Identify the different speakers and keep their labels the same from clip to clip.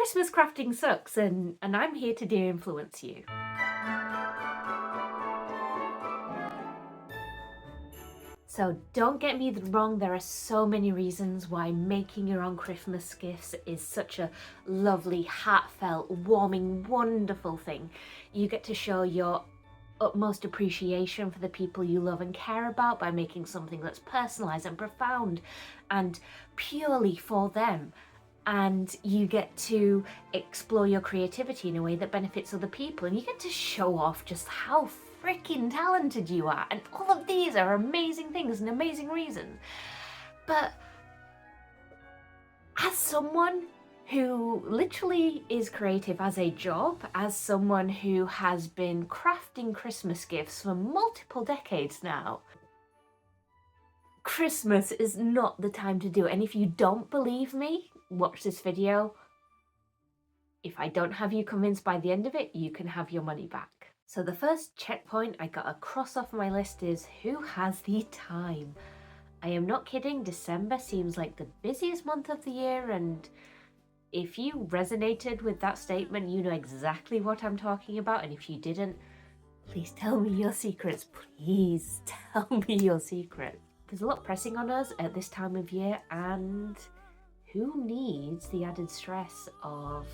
Speaker 1: Christmas crafting sucks, and I'm here to de-influence you. So don't get me wrong, there are so many reasons why making your own Christmas gifts is such a lovely, heartfelt, warming, wonderful thing. You get to show your utmost appreciation for the people you love and care about by making something that's personalised and profound and purely for them. And you get to explore your creativity in a way that benefits other people, and you get to show off just how freaking talented you are. And all of these are amazing things and amazing reasons. But as someone who literally is creative as a job, as someone who has been crafting Christmas gifts for multiple decades now, Christmas is not the time to do it. And if you don't believe me, watch this video. If I don't have you convinced by the end of it, you can have your money back. So the first checkpoint I gotta cross off my list is who has the time? I am not kidding, December seems like the busiest month of the year, and if you resonated with that statement, you know exactly what I'm talking about, and if you didn't, please tell me your secrets. Please tell me your secrets. There's a lot pressing on us at this time of year, and who needs the added stress of,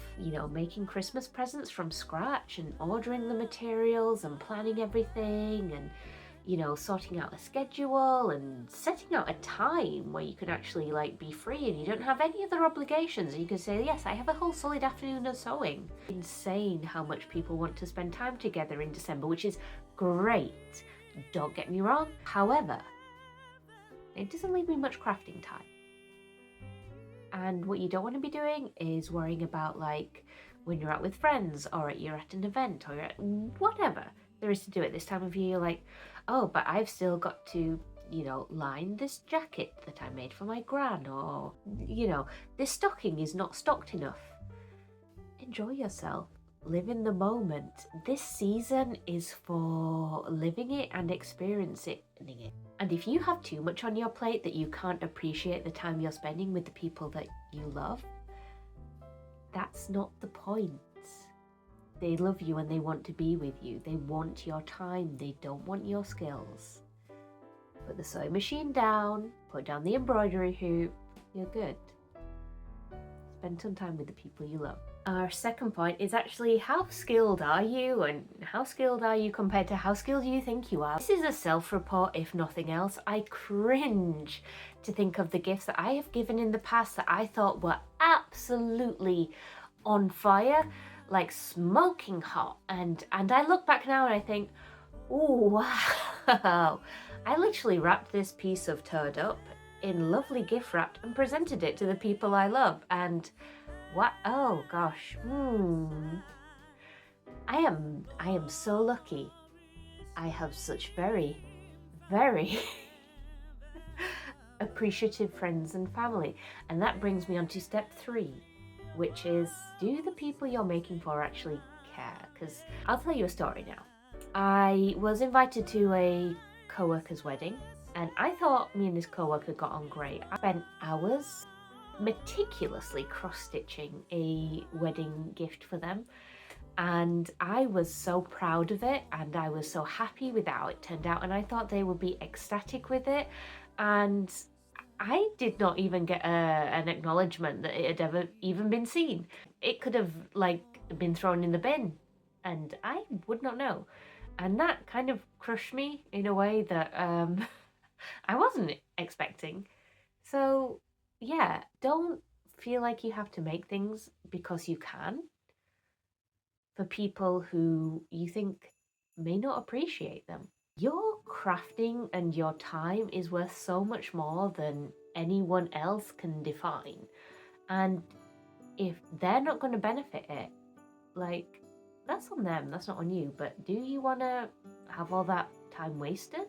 Speaker 1: making Christmas presents from scratch and ordering the materials and planning everything and, sorting out a schedule and setting out a time where you can actually be free and you don't have any other obligations. You can say, yes, I have a whole solid afternoon of sewing. Insane how much people want to spend time together in December, which is great. Don't get me wrong. However, it doesn't leave me much crafting time. And what you don't want to be doing is worrying about when you're out with friends or you're at an event or you're at whatever there is to do at this time of year, you're like, oh, but I've still got to, line this jacket that I made for my gran, or, this stocking is not stocked enough. Enjoy yourself. Live in the moment. This season is for living it and experiencing it. And if you have too much on your plate that you can't appreciate the time you're spending with the people that you love, that's not the point. They love you and they want to be with you. They want your time. They don't want your skills. Put the sewing machine down, put down the embroidery hoop, you're good. Spend some time with the people you love. Our second point is actually, how skilled are you, and how skilled are you compared to how skilled you think you are? This is a self-report, if nothing else. I cringe to think of the gifts that I have given in the past that I thought were absolutely on fire, like smoking hot. And I look back now and I think, oh wow, I literally wrapped this piece of turd up in lovely gift wrap and presented it to the people I love. And what? Oh gosh. I am so lucky. I have such very, very appreciative friends and family. And that brings me on to step 3, which is, do the people you're making for actually care? Because I'll tell you a story now. I was invited to a co-worker's wedding, and I thought me and this co-worker got on great. I spent hours meticulously cross-stitching a wedding gift for them, and I was so proud of it, and I was so happy with how it turned out, and I thought they would be ecstatic with it. And I did not even get an acknowledgement that it had ever even been seen. It could have been thrown in the bin and I would not know. And that kind of crushed me in a way that I wasn't expecting. So yeah, don't feel like you have to make things because you can for people who you think may not appreciate them. Your crafting and your time is worth so much more than anyone else can define. And if they're not going to benefit it, that's on them, that's not on you. But do you want to have all that time wasted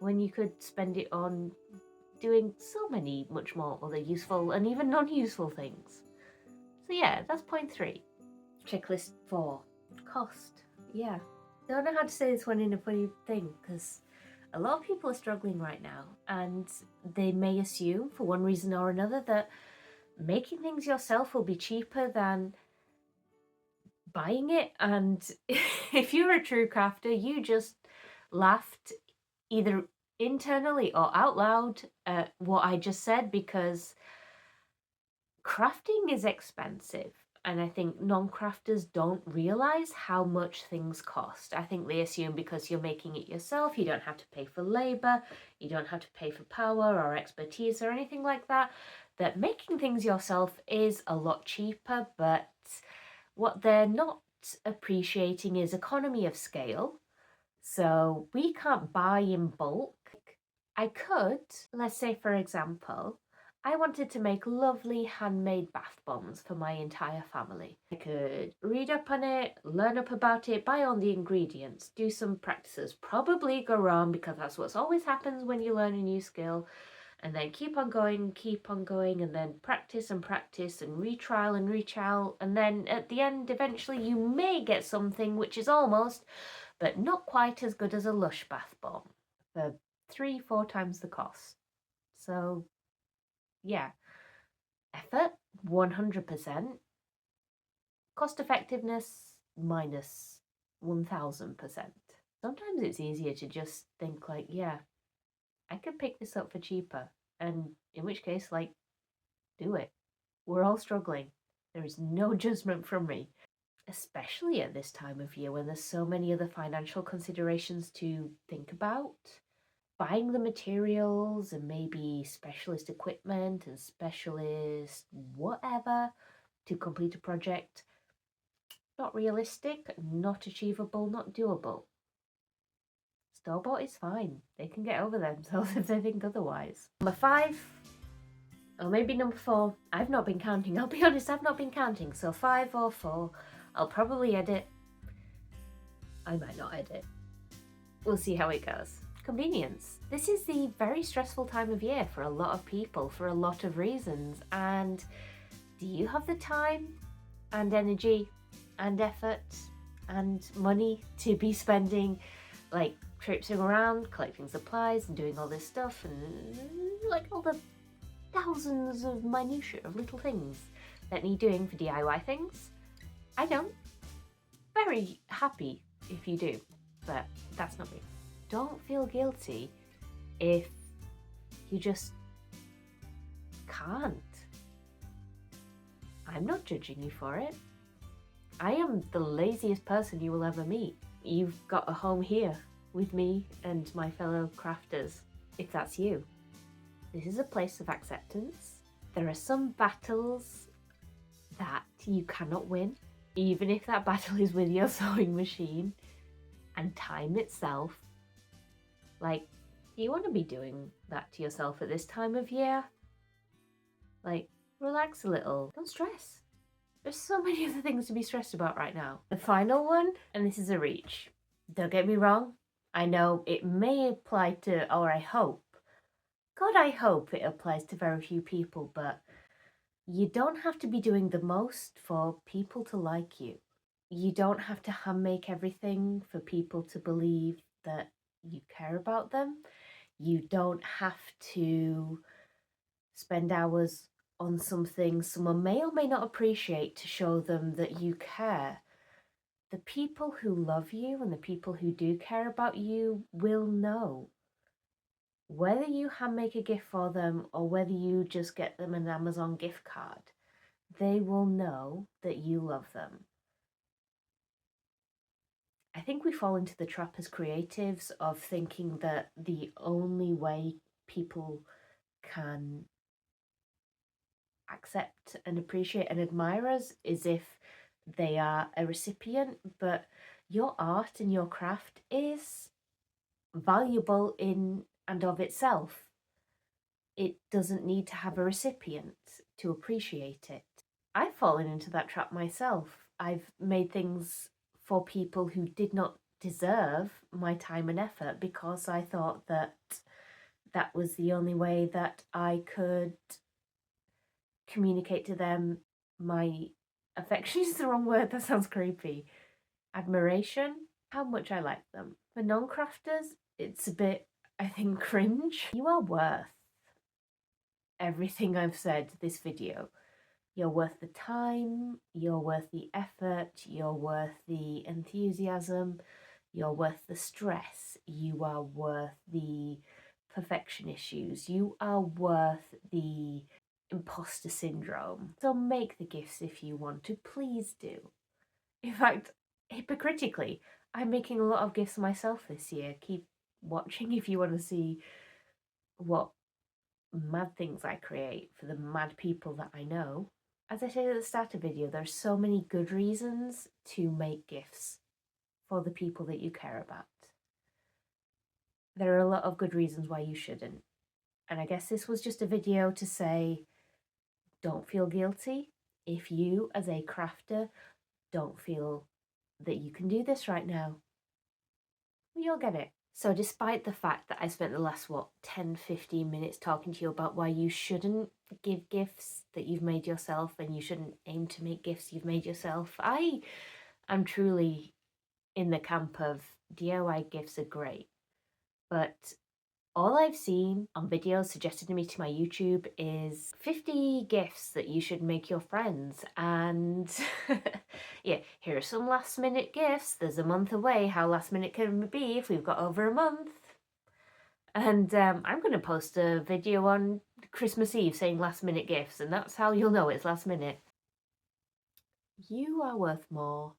Speaker 1: when you could spend it on doing so many much more other useful and even non-useful things? So yeah, that's point 3. Checklist 4, cost. Yeah. Don't know how to say this one in a funny thing, because a lot of people are struggling right now, and they may assume for one reason or another that making things yourself will be cheaper than buying it. And if you're a true crafter, you just laughed either internally or out loud at what I just said, because crafting is expensive. And I think non-crafters don't realize how much things cost. I think they assume because you're making it yourself, you don't have to pay for labor, you don't have to pay for power or expertise or anything like that, that making things yourself is a lot cheaper. But what they're not appreciating is economy of scale. So we can't buy in bulk. I could, let's say for example, I wanted to make lovely handmade bath bombs for my entire family. I could read up on it, learn up about it, buy all the ingredients, do some practices, probably go wrong because that's what always happens when you learn a new skill, and then keep on going, and then practice and practice and retrial and retrial, and then at the end, eventually you may get something which is almost, but not quite as good as a Lush bath bomb for 3-4 times the cost. So yeah, effort 100%, cost effectiveness minus 1000%. Sometimes it's easier to just think like, yeah, I could pick this up for cheaper, and in which case, like, do it. We're all struggling. There is no judgment from me, especially at this time of year when there's so many other financial considerations to think about. Buying the materials and maybe specialist equipment and specialist whatever to complete a project, not realistic, not achievable, not doable. Store-bought is fine. They can get over themselves if they think otherwise. Number 5, or maybe number 4, I've not been counting. I'll be honest, I've not been counting. So 5 or 4, I'll probably edit. I might not edit. We'll see how it goes. Convenience. This is the very stressful time of year for a lot of people for a lot of reasons. And do you have the time and energy and effort and money to be spending like traipsing around, collecting supplies and doing all this stuff and like all the thousands of minutiae of little things that need doing for DIY things? I don't. Very happy if you do, but that's not me. Don't feel guilty if you just can't. I'm not judging you for it. I am the laziest person you will ever meet. You've got a home here with me and my fellow crafters, if that's you. This is a place of acceptance. There are some battles that you cannot win, even if that battle is with your sewing machine and time itself. Like, do you want to be doing that to yourself at this time of year? Like, relax a little. Don't stress. There's so many other things to be stressed about right now. The final one, and this is a reach. Don't get me wrong. I know it may apply to, or I hope, God, I hope it applies to very few people, but you don't have to be doing the most for people to like you. You don't have to hand make everything for people to believe that you care about them. You don't have to spend hours on something someone may or may not appreciate to show them that you care. The people who love you and the people who do care about you will know. Whether you hand make a gift for them or whether you just get them an Amazon gift card, they will know that you love them. I think we fall into the trap as creatives of thinking that the only way people can accept and appreciate and admire us is if they are a recipient, but your art and your craft is valuable in and of itself. It doesn't need to have a recipient to appreciate it. I've fallen into that trap myself. I've made things for people who did not deserve my time and effort because I thought that that was the only way that I could communicate to them my affection is the wrong word, that sounds creepy. Admiration, how much I like them. For non-crafters, it's a bit, I think, cringe. You are worth everything I've said this video. You're worth the time, you're worth the effort, you're worth the enthusiasm, you're worth the stress, you are worth the perfection issues, you are worth the imposter syndrome. So make the gifts if you want to, please do. In fact, hypocritically, I'm making a lot of gifts myself this year. Keep watching if you want to see what mad things I create for the mad people that I know. As I said at the start of the video, there's so many good reasons to make gifts for the people that you care about. There are a lot of good reasons why you shouldn't. And I guess this was just a video to say, don't feel guilty if you, as a crafter, don't feel that you can do this right now. You'll get it. So despite the fact that I spent the last, 10-15 minutes talking to you about why you shouldn't give gifts that you've made yourself and you shouldn't aim to make gifts you've made yourself, I am truly in the camp of DIY gifts are great. But all I've seen on videos suggested to me to my YouTube is 50 gifts that you should make your friends. And yeah, here are some last minute gifts. There's a month away. How last minute can it be if we've got over a month? And I'm going to post a video on Christmas Eve saying last minute gifts, and that's how you'll know it's last minute. You are worth more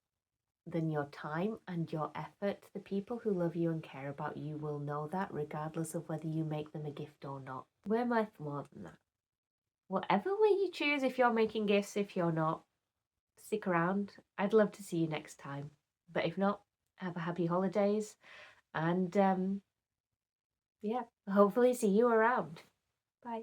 Speaker 1: than your time and your effort. The people who love you and care about you will know that regardless of whether you make them a gift or not. We're worth more than that. Whatever way you choose, if you're making gifts, if you're not, stick around. I'd love to see you next time. But if not, have a happy holidays and yeah, hopefully see you around. Bye.